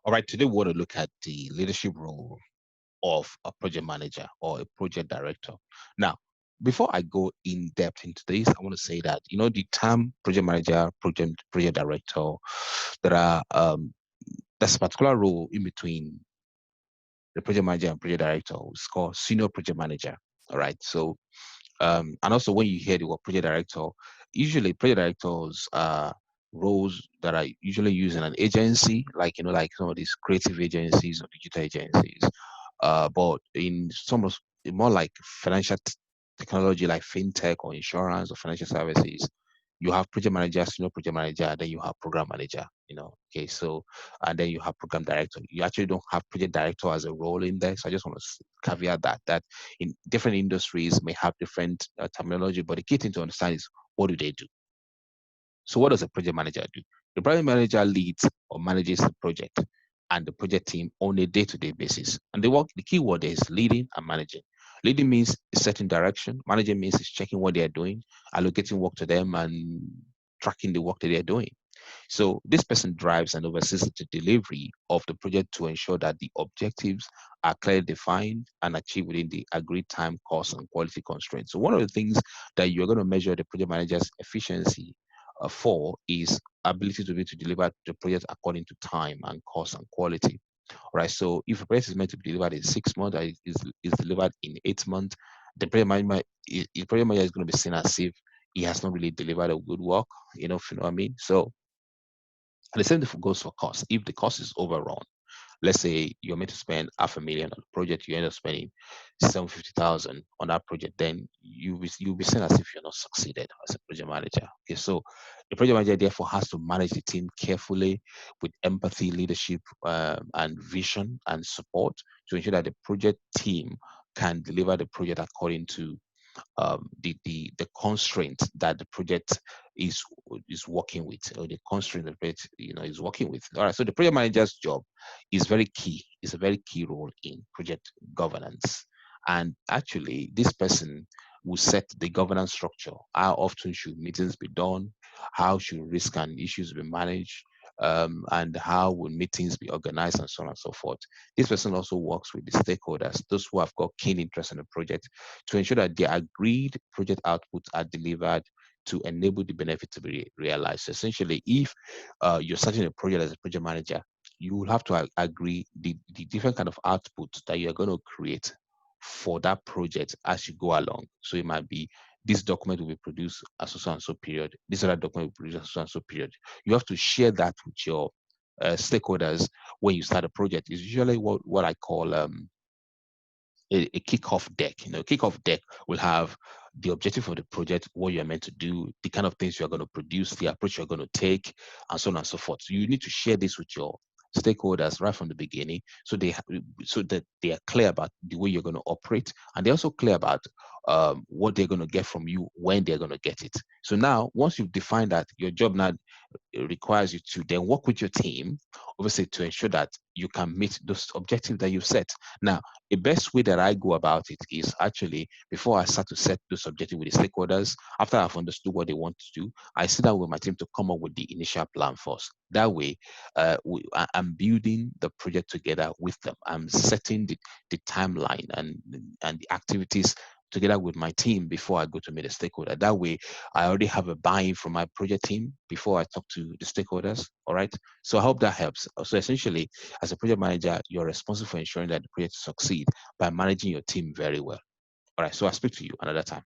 All right, today we want to look at the leadership role of a project manager or a project director. Now, before I go in depth into this, I want to say that the term project manager, project director, there are there's a particular role in between the project manager and project director. It's called senior project manager. All right, so and also when you hear the word project director, usually project directors are roles that are usually used in an agency, like like some of these creative agencies or digital agencies. But in some of more like financial technology, like fintech or insurance or financial services, you have project manager, senior project manager, then you have program manager. Okay, so and then you have program director. You actually don't have project director as a role in there. So I just want to caveat that in different industries may have different terminology, but the key thing to understand is what do they do? So what does a project manager do? The project manager leads or manages the project and the project team on a day-to-day basis. And the key word is leading and managing. Leading means setting direction. Managing means is checking what they are doing, allocating work to them, and tracking the work that they are doing. So this person drives and oversees the delivery of the project to ensure that the objectives are clearly defined and achieved within the agreed time, cost, and quality constraints. So one of the things that you're going to measure the project manager's efficiency for is ability to be to deliver the project according to time and cost and quality. Right. So if a project is meant to be delivered in 6 months, is delivered in 8 months, the project manager is going to be seen as if he has not really delivered a good work. If you know what I mean. So and the same thing goes for cost. If the cost is overrun, let's say you're meant to spend 500,000 on a project, you end up spending 750,000 on that project, then you'll be seen as if you're not succeeded as a project manager. Okay, so the project manager therefore has to manage the team carefully with empathy, leadership, and vision and support to ensure that the project team can deliver the project according to the constraint that the project is is working with, or the constraint the project is working with. All right, so the project manager's job is very key. It's a very key role in project governance, and actually, this person will set the governance structure. How often should meetings be done? How should risk and issues be managed? And how will meetings be organized and so on and so forth. This person also works with the stakeholders, those who have got keen interest in the project, to ensure that the agreed project outputs are delivered to enable the benefit to be realized. Essentially, if you're starting a project as a project manager, you will have to agree the different kind of outputs that you're going to create for that project as you go along. So it might be this document will be produced at so and so period. This other document will be produced at so and so period. You have to share that with your stakeholders when you start a project. It's usually what I call a kickoff deck. Kickoff deck will have the objective of the project, what you're meant to do, the kind of things you're going to produce, the approach you're going to take, and so on and so forth. So you need to share this with your stakeholders right from the beginning, so that they are clear about the way you're going to operate, and they're also clear about what they're going to get from you when they're going to get it. So now, once you've defined that, your job now it requires you to then work with your team, obviously, to ensure that you can meet those objectives that you've set. Now, the best way that I go about it is actually before I start to set those objectives with the stakeholders, after I've understood what they want to do, I sit down with my team to come up with the initial plan first. That way, I'm building the project together with them. I'm setting the timeline and the activities together with my team before I go to meet a stakeholder. That way, I already have a buy-in from my project team before I talk to the stakeholders. All right. So I hope that helps. So essentially, as a project manager, you're responsible for ensuring that the project succeed by managing your team very well. All right. So I'll speak to you another time.